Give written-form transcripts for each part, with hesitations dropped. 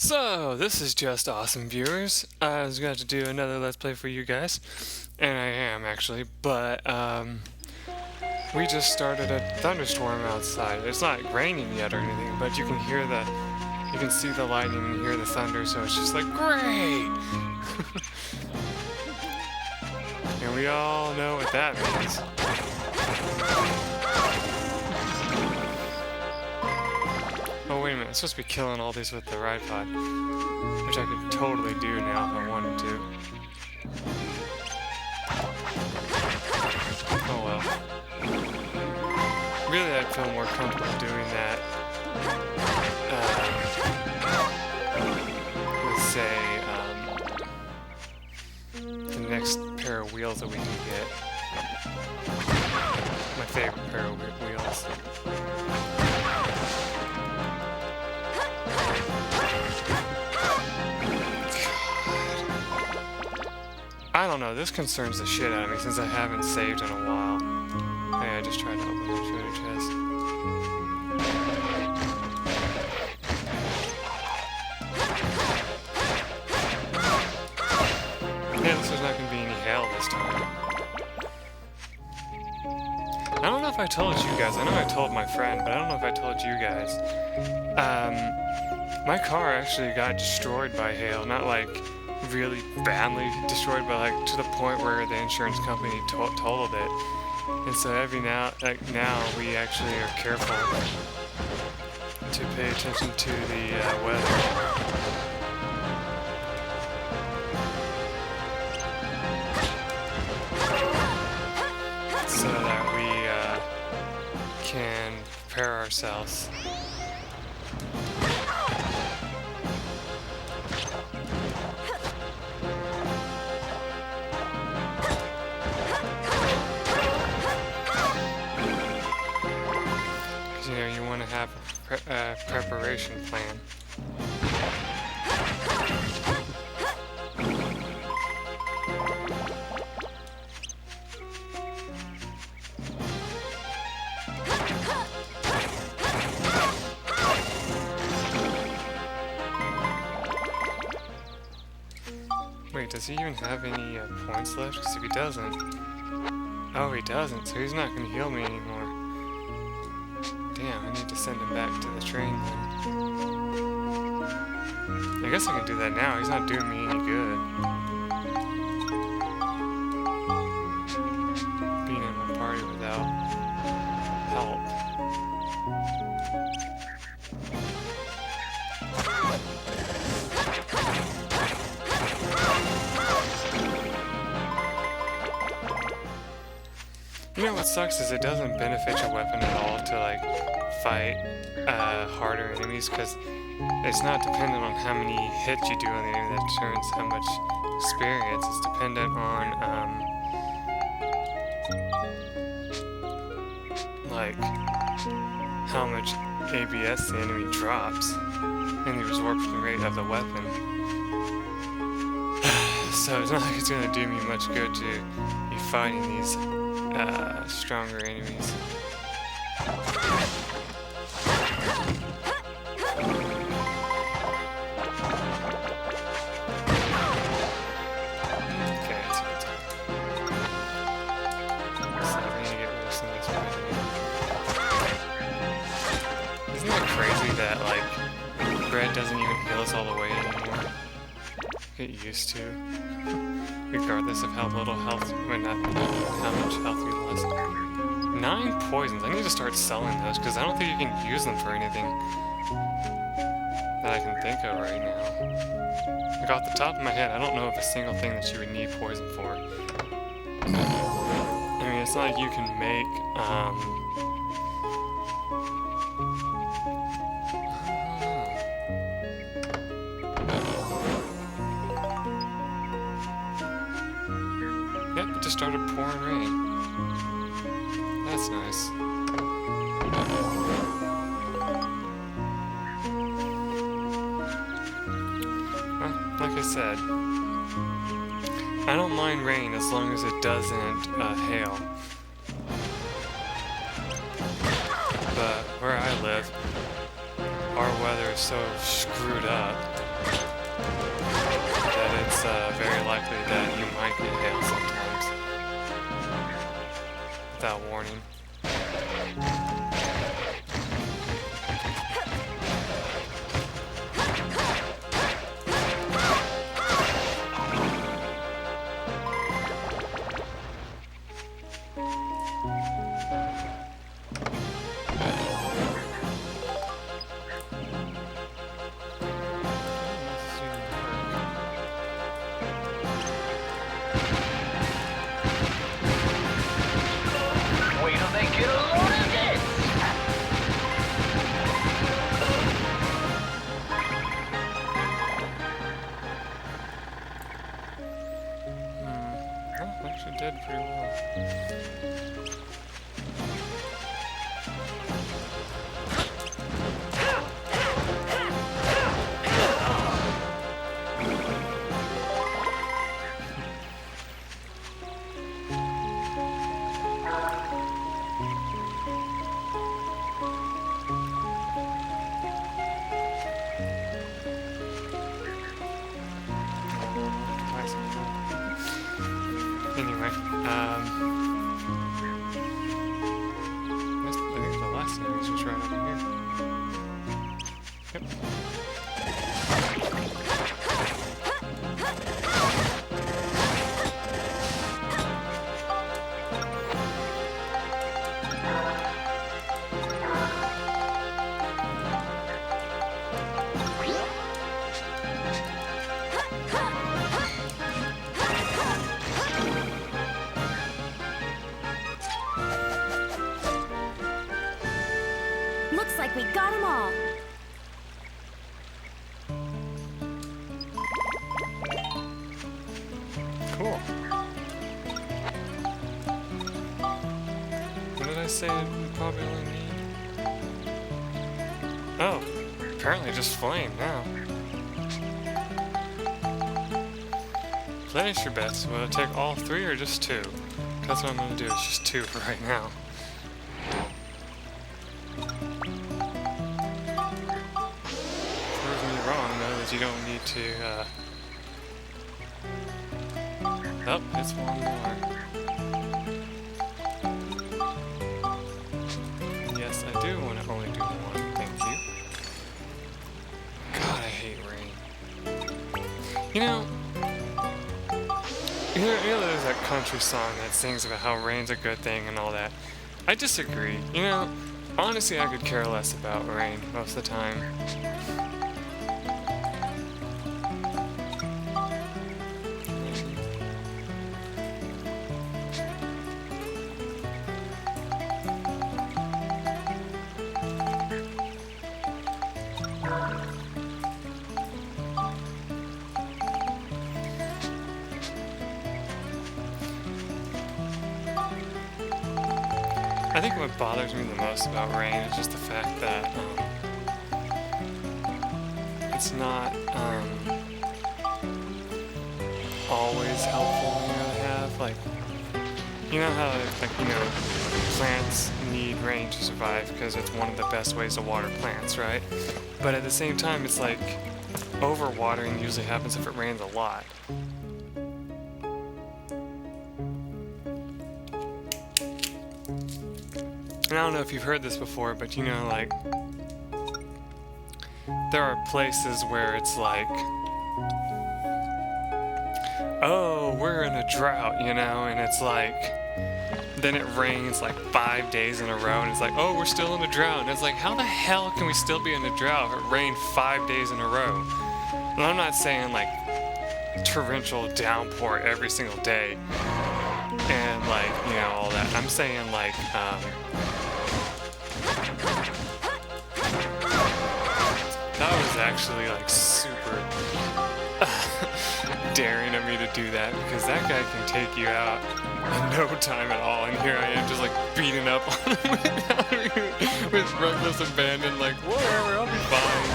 So, this is just awesome, viewers. I was going to do another Let's Play for you guys, and I am actually, but we just started a thunderstorm outside. It's not raining yet or anything, but you can see the lightning and hear the thunder, so it's just like, great! And we all know what that means. Oh, wait a minute, I'm supposed to be killing all these with the ride pod, which I could totally do now if I wanted to. Oh well. Really, I'd feel more comfortable doing that with, say, the next pair of wheels that we can get. My favorite pair of wheels. I don't know, this concerns the shit out of me since I haven't saved in a while. Hey, I just tried to open the treasure chest. Yeah, this is not going to be any hail this time. I don't know if I told you guys, I know I told my friend, but I don't know if I told you guys. My car actually got destroyed by hail, not like really badly destroyed, but like to the point where the insurance company totaled it. And so now we actually are careful to pay attention to the weather. So that we can prepare ourselves. You want to have a preparation plan. Wait, does he even have any points left? Because if he doesn't... Oh, he doesn't, so he's not going to heal me anymore. Damn, I need to send him back to the train then. I guess I can do that now. He's not doing me any good. Being in my party without help. You know what sucks is it doesn't benefit your weapon at all to like fight harder enemies, because it's not dependent on how many hits you do on the enemy that determines how much experience. It's dependent on like how much ABS the enemy drops and the absorption rate of the weapon. So it's not like it's going to do me much good to be fighting these stronger enemies. That like bread doesn't even heal us all the way anymore. Get used to, regardless of how little health, or not how much health we lost. 9 poisons. I need to start selling those because I don't think you can use them for anything that I can think of right now. Like off the top of my head, I don't know of a single thing that you would need poison for. I mean, it's not like you can make Yep, it just started pouring rain. That's nice. Well, like I said, I don't mind rain as long as it doesn't hail. But where I live, our weather is so screwed up did pretty well. Anyway, I think the last series was right over here. Yep. Looks like we got them all. Cool. What did I say we probably only need? Oh, apparently just flame now. Place your bets. Will it take all three or just two? That's what I'm gonna do. It's just two for right now. Prove me wrong though that you don't need to. Oh, it's one more. Yes, I do want to only do one. Thank you. God, I hate rain. You know, there's that country song that sings about how rain's a good thing and all that. I disagree. You know, honestly, I could care less about rain most of the time. I think what bothers me the most about rain is just the fact that it's not always helpful, to have. Like, you know how, plants need rain to survive because it's one of the best ways to water plants, right? But at the same time, it's like overwatering usually happens if it rains a lot. And I don't know if you've heard this before, but there are places where it's like, oh, we're in a drought, and it's like, then it rains like 5 days in a row, and it's like, oh, we're still in a drought. And it's like, how the hell can we still be in a drought if it rained 5 days in a row? And I'm not saying like torrential downpour every single day and all that. I'm saying like, that was actually like super daring of me to do that, because that guy can take you out in no time at all, and here I am just like beating up on him with reckless abandon, like whatever, I'll be fine.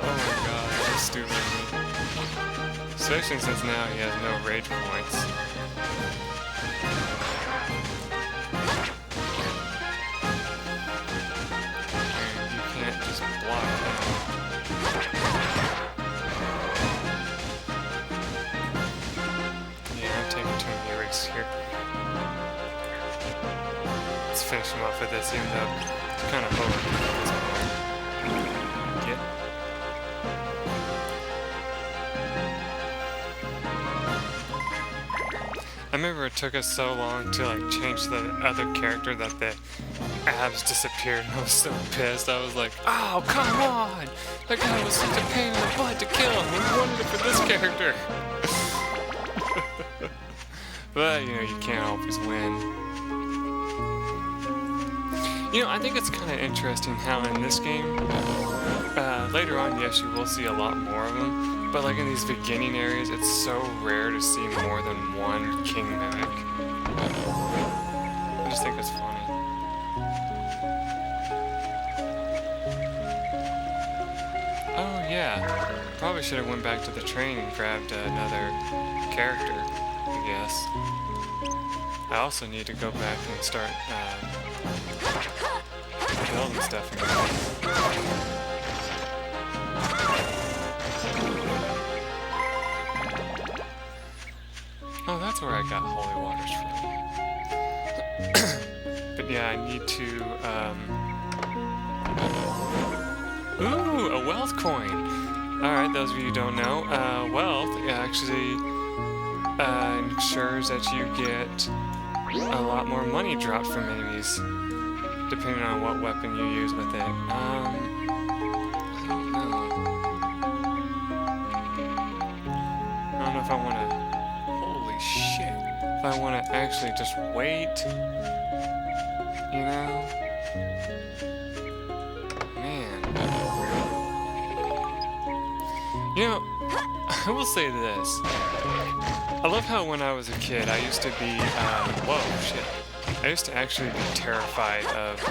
Oh my god, that's so stupid of me. Especially since now he has no rage points. Finish him off with this, even though it's kind of over at this point. Get. I remember it took us so long to change the other character that the abs disappeared, and I was so pissed. I was like, oh, come on! That guy was such a pain in the butt to kill, and we wanted it for this character. But, you can't always win. I think it's kind of interesting how in this game, later on, yes, you will see a lot more of them, but like in these beginning areas, it's so rare to see more than one king mimic. I just think it's funny. Oh yeah, probably should have went back to the train and grabbed another character, I guess. I also need to go back and start building stuff again. Oh, that's where I got holy waters from. But yeah, I need to, ooh, a wealth coin! Alright, those of you who don't know, wealth actually ensures that you get a lot more money dropped from enemies, depending on what weapon you use with it. I don't know. I don't know if I want to... Holy shit. If I want to actually just wait, you know? Man. You know, I will say this. I love how when I was a kid, I used to be, whoa, shit. I used to actually be terrified of,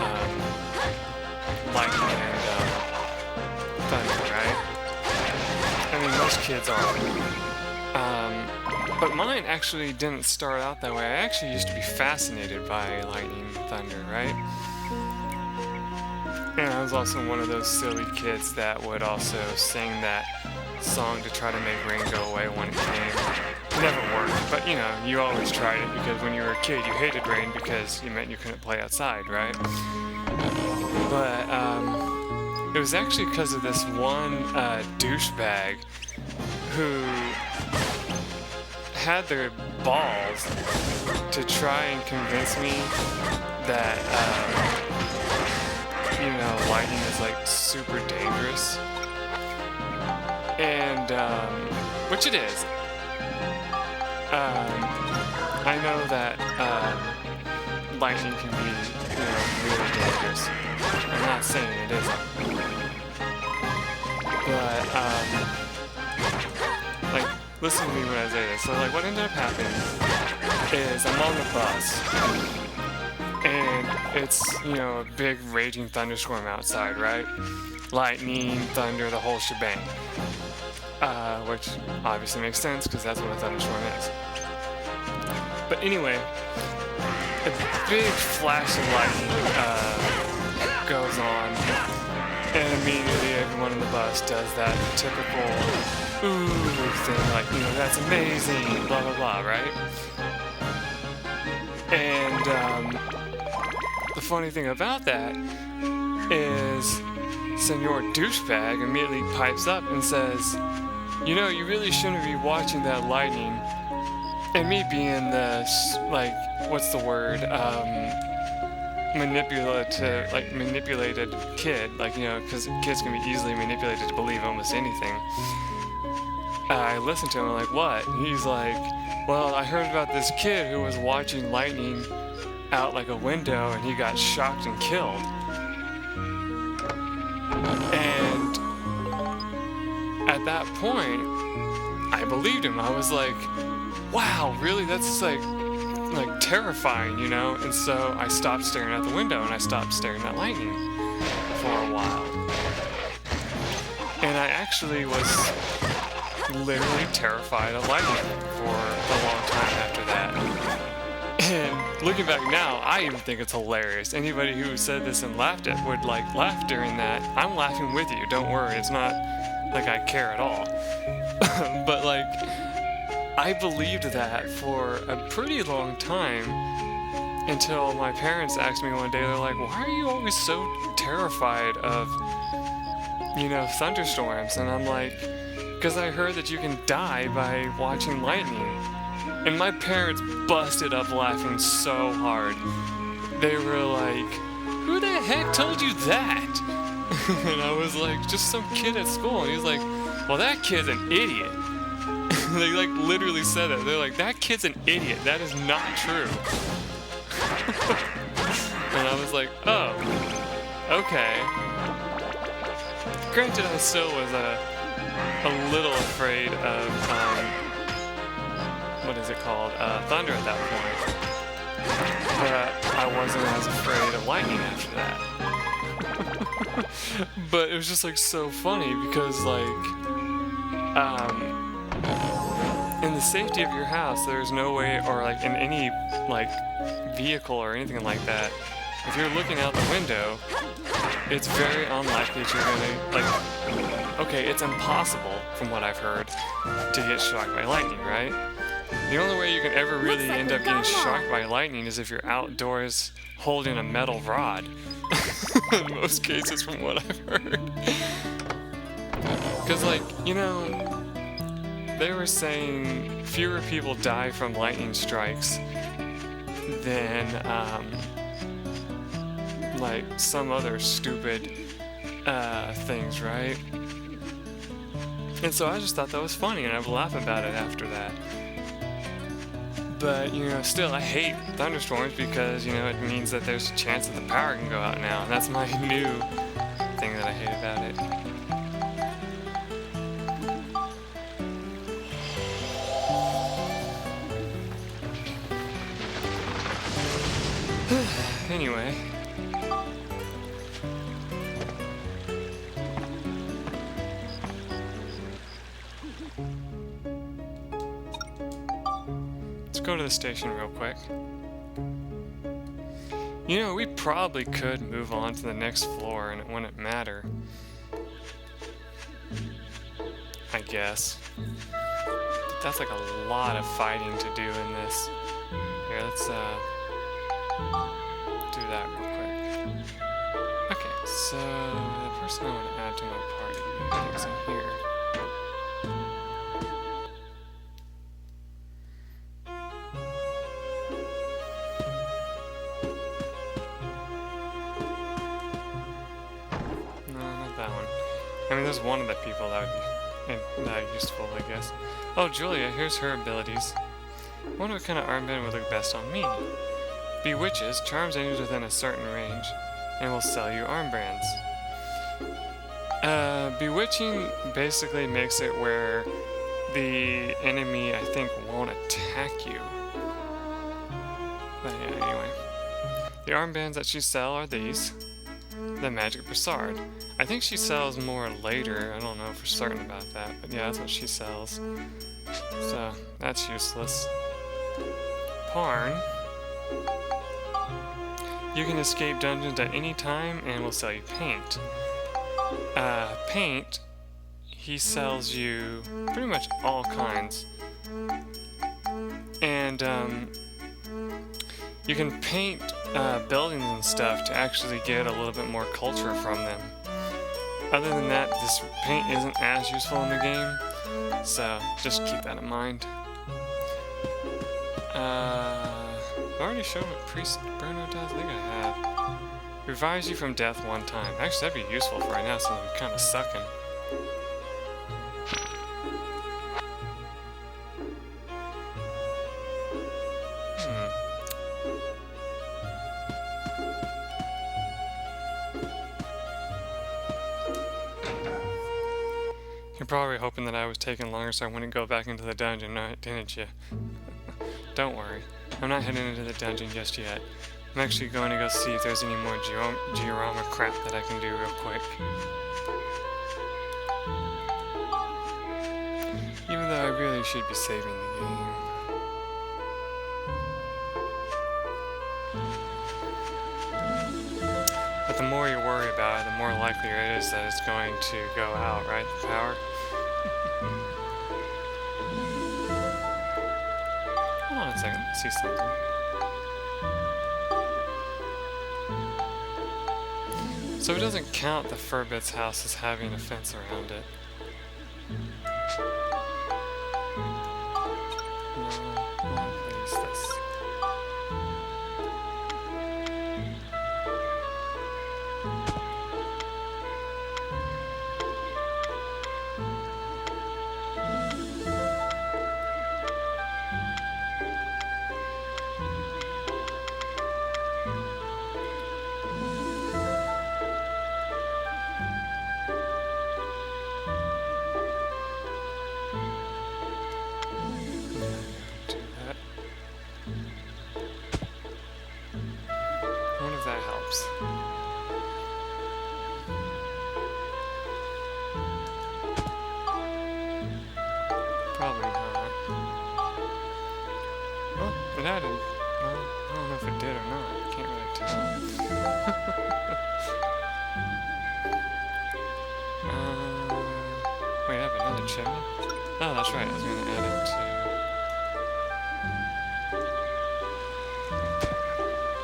lightning and, thunder, right? I mean, most kids are. But mine actually didn't start out that way. I actually used to be fascinated by lightning and thunder, right? And I was also one of those silly kids that would also sing that song to try to make rain go away when it came. It never worked, but you know, you always tried it because when you were a kid, you hated rain because it meant you couldn't play outside, right? But it was actually because of this one douchebag who had their balls to try and convince me that you know, lightning is like super dangerous, and which it is. I know that lightning can be, you know, really dangerous. I'm not saying it isn't, but like, listen to me when I say this. So like, what ended up happening is I'm on the bus, and it's, you know, a big raging thunderstorm outside, right? Lightning, thunder, the whole shebang. Which obviously makes sense because that's what a thunderstorm is. But anyway, a big flash of lightning goes on, and immediately everyone on the bus does that typical ooh thing, like, you know, that's amazing, blah blah blah, right? And the funny thing about that is Senor Douchebag immediately pipes up and says, you know, you really shouldn't be watching that lightning. And me being the, like, what's the word, manipulated kid, like, you know, because kids can be easily manipulated to believe almost anything. I listened to him, I'm like, what? And he's like, well, I heard about this kid who was watching lightning out like a window and he got shocked and killed. And at that point, I believed him. I was like, wow, really? That's like terrifying, you know? And so I stopped staring at the window and I stopped staring at lightning for a while. And I actually was literally terrified of lightning for a long time after that. And looking back now, I even think it's hilarious. Anybody who said this and laughed at would like laugh during that. I'm laughing with you, don't worry. It's not like I care at all. But like, I believed that for a pretty long time until my parents asked me one day, they're like, why are you always so terrified of, you know, thunderstorms? And I'm like, because I heard that you can die by watching lightning. And my parents busted up laughing so hard. They were like, who the heck told you that? And I was like, just some kid at school. And he was like, well, that kid's an idiot. They like literally said that. They're like, that kid's an idiot. That is not true. And I was like, oh, okay. Granted, I still was a little afraid of, what is it called? Thunder at that point. But I wasn't as afraid of lightning after that. But it was just like so funny because like, in the safety of your house, there's no way, or like in any like vehicle or anything like that, if you're looking out the window, it's very unlikely that you're gonna, like, okay, it's impossible from what I've heard to get shocked by lightning, right? The only way you can ever really Looks like end we up getting got 'em all. shocked by lightning is if you're outdoors holding a metal rod. In most cases, from what I've heard. Because, like, you know, they were saying fewer people die from lightning strikes than, like, some other stupid things, right? And so I just thought that was funny, and I would laugh about it after that. But, you know, still, I hate thunderstorms because, you know, it means that there's a chance that the power can go out now, and that's my new thing that I hate about it. Anyway. Let's go to the station real quick. You know, we probably could move on to the next floor and it wouldn't matter. I guess. But that's like a lot of fighting to do in this. Here, let's do that real quick. Okay, so the person I want to add to my party is in here. No, not that one. I mean, there's one of the people that would be useful, I guess. Oh, Julia, here's her abilities. I wonder what kind of armband would look best on me. Bewitches, charms enemies within a certain range, and will sell you armbands. Bewitching basically makes it where the enemy, I think, won't attack you. But yeah, anyway. The armbands that she sells are these. The Magic Brassard. I think she sells more later. I don't know for certain about that, but yeah, that's what she sells. So, that's useless. Parn. You can escape dungeons at any time and will sell you paint. Paint, he sells you pretty much all kinds. And, you can paint buildings and stuff to actually get a little bit more culture from them. Other than that, this paint isn't as useful in the game, so just keep that in mind. I already showed what Priest Bruno does. I think I have. Revives you from death one time. Actually, that'd be useful for right now since I'm kind of sucking. You're probably hoping that I was taking longer so I wouldn't go back into the dungeon, didn't you? Don't worry. I'm not heading into the dungeon just yet. I'm actually going to go see if there's any more Georama crap that I can do real quick. Even though I really should be saving the game. But the more you worry about it, the more likely it is that it's going to go out, right? The power. Hold on a second, let's see something. So it doesn't count the Furbit's house as having a fence around it. No, what is this? added. Well, I don't know if it did or not. I can't really tell. Wait, I have another chimney? Oh, that's right. I was going to add it to...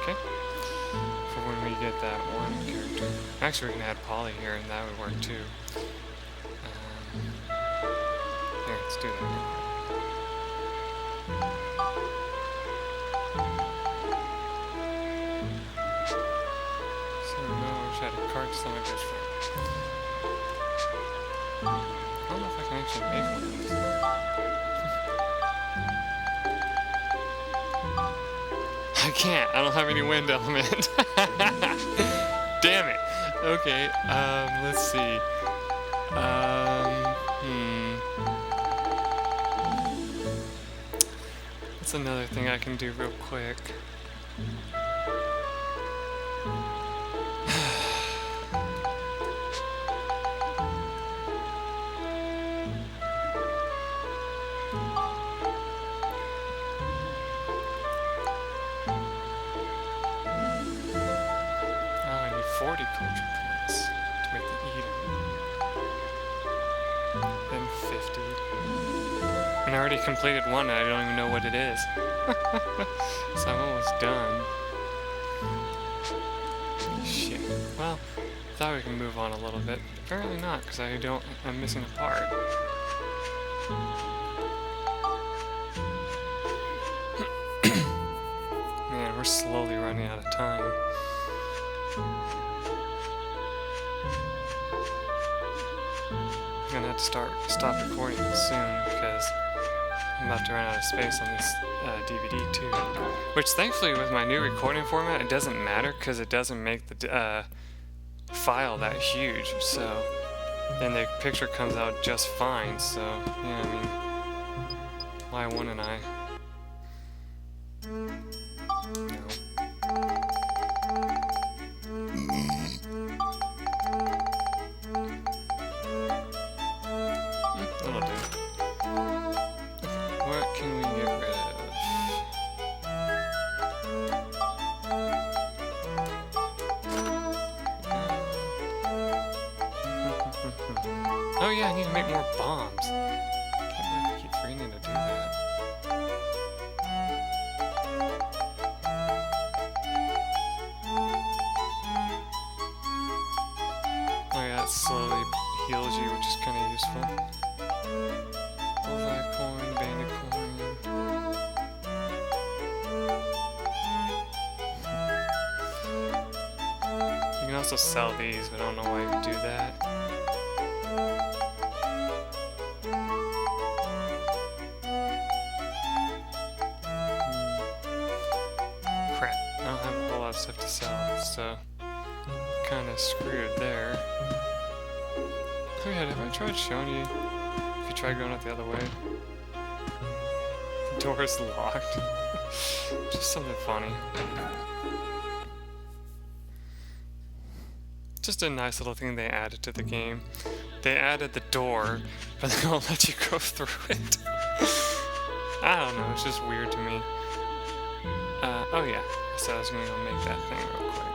Okay. For when we get that one character. Actually, we can add Polly here, and that would work too. Here, let's do that. So, no, I wish I had a card to sell my best friend. I don't know if I can actually make one of these. I can't. I don't have any wind element. Damn it. Okay, let's see. That's another thing I can do real quick. Oh, I need 40 culture points to make the Eden. Then 50. And I already completed one and I don't even know what it is. So I'm almost done. Shit. Well, I thought we could move on a little bit. Apparently not, because I'm missing a part. Man, we're slowly running out of time. I'm gonna have to stop recording soon because I'm about to run out of space on this DVD too. Which thankfully with my new recording format it doesn't matter because it doesn't make the file that huge, so and the picture comes out just fine, so yeah, I mean, why wouldn't I? No. That'll do. What can we get rid of? Oh yeah, I need to make more bombs. Can't believe I keep forgetting to do that. Oh yeah, that slowly heals you, which is kind of useful. Bullseye coin, bandit coin. You can also sell these, but I don't know why you would do that. Crap, I don't have a whole lot of stuff to sell, so kind of screwed there. Oh yeah, have I tried showing you? If you try going out the other way, the door is locked. Just something funny. Just a nice little thing they added to the game. They added the door, but they don't let you go through it. I don't know, it's just weird to me. Oh yeah, so I was gonna go make that thing real quick.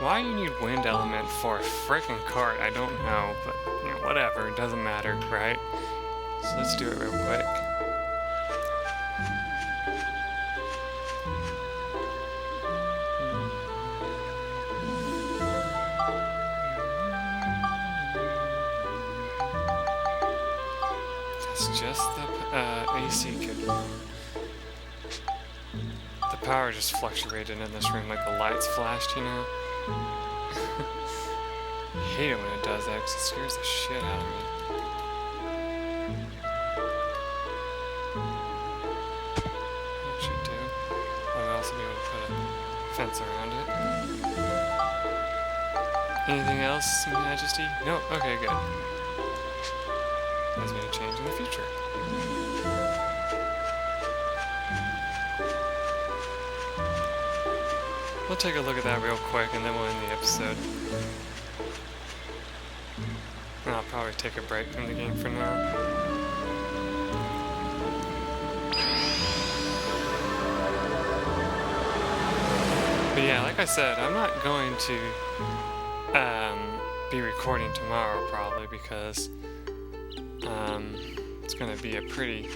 Why you need wind element for a frickin' cart, I don't know, but you know, whatever, it doesn't matter, right? So let's do it real quick. That's just the AC kit room. The power just fluctuated in this room like the lights flashed, you know? I hate it when it does that because it scares the shit out of me. That should do. I'll also be able to put a fence around it. Anything else, Majesty? No? Okay, good. That's going to change in the future. We'll take a look at that real quick and then we'll end the episode. And I'll probably take a break from the game for now. yeah, like I said, I'm not going to be recording tomorrow probably because it's gonna be a pretty.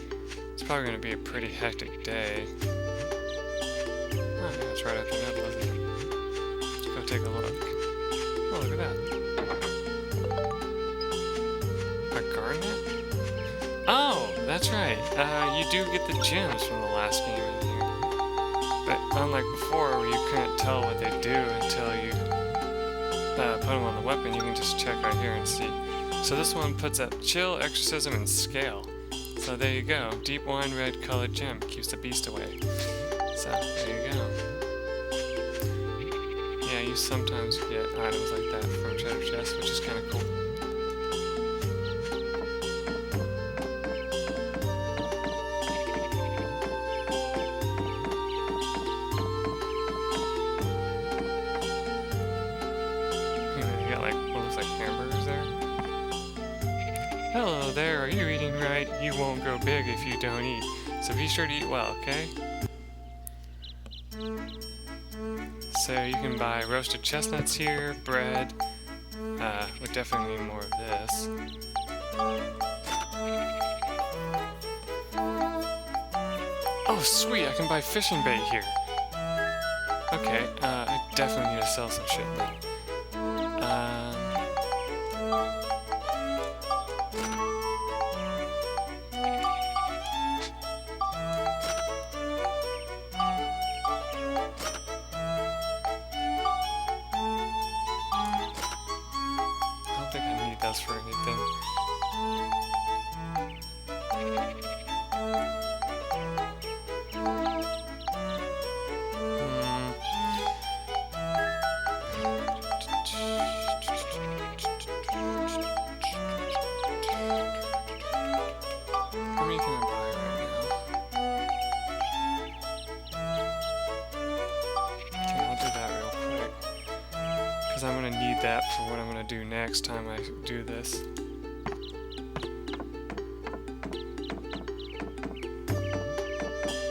It's probably gonna be a pretty hectic day. Oh yeah, it's right at the middle, isn't it? Let's go take a look. Oh, look at that. A garnet? Oh, that's right. You do get the gems from the last game in here. But unlike before, where you couldn't tell what they do until you put them on the weapon, you can just check right here and see. So this one puts up Chill, Exorcism, and Scale. So there you go. Deep wine red colored gem keeps the beast away. So there you go. Yeah, you sometimes get items like that from treasure chests, which is kind of cool. You got like what looks like hamburgers there. Hello there, are you eating right? You won't grow big if you don't eat. So be sure to eat well, okay? So you can buy roasted chestnuts here, bread. We definitely need more of this. Oh sweet, I can buy fishing bait here. Okay, I definitely need to sell some shit then. For anything. How many can I buy right now? Okay, I'll do that real quick. Because I'm going to need that for what I'm going to do next time I do this.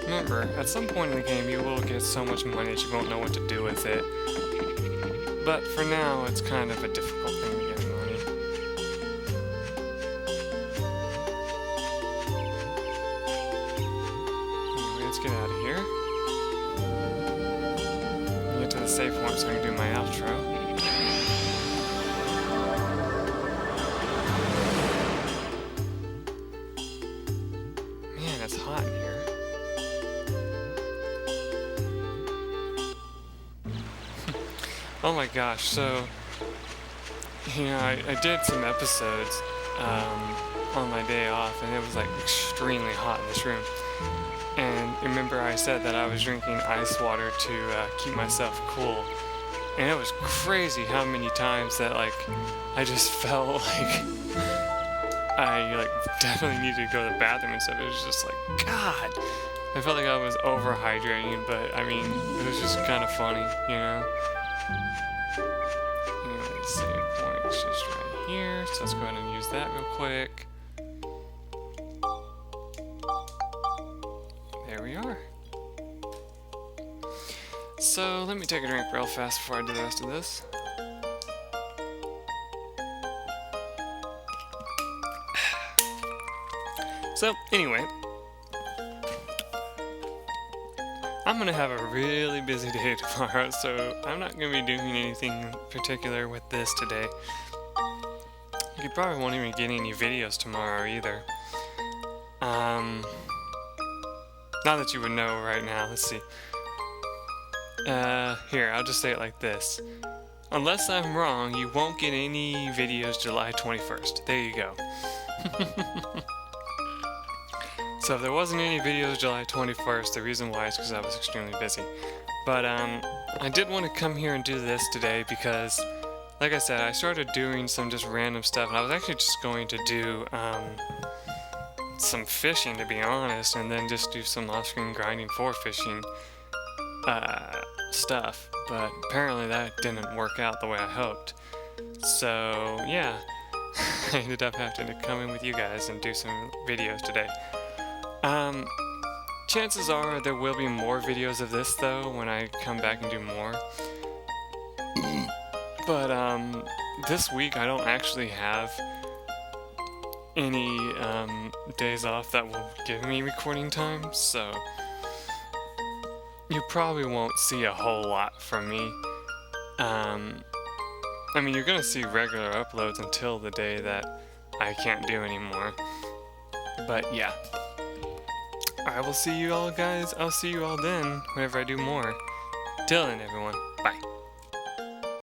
Remember, at some point in the game you will get so much money that you won't know what to do with it. But for now, it's kind of a difficult thing to get money. Anyway, let's get out of here. Get to the safe one so I can do my outro. Man, it's hot in here. Oh my gosh, so, you know, I did some episodes on my day off, and it was like extremely hot in this room. And remember I said that I was drinking ice water to keep myself cool. And it was crazy how many times that like I just felt like I like definitely needed to go to the bathroom and stuff. It was just like, God, I felt like I was overhydrating, but I mean, it was just kind of funny, you know? Anyway, the save point's just right here, so let's go ahead and use that real quick. There we are. So, let me take a drink real fast before I do the rest of this. So, anyway, I'm gonna have a really busy day tomorrow, so I'm not gonna be doing anything particular with this today. You probably won't even get any videos tomorrow either. Not that you would know right now, let's see. Here, I'll just say it like this. Unless I'm wrong, you won't get any videos July 21st. There you go. So if there wasn't any videos July 21st, the reason why is because I was extremely busy. But I did want to come here and do this today because, like I said, I started doing some just random stuff, and I was actually just going to do some fishing, to be honest, and then just do some off-screen grinding for fishing stuff. But apparently that didn't work out the way I hoped. So yeah, I ended up having to come in with you guys and do some videos today. chances are there will be more videos of this though when I come back and do more. But this week I don't actually have any days off that will give me recording time, so you probably won't see a whole lot from me. I mean, you're gonna see regular uploads until the day that I can't do anymore. But yeah. I will see you all guys. I'll see you all then whenever I do more. Till then, everyone. Bye.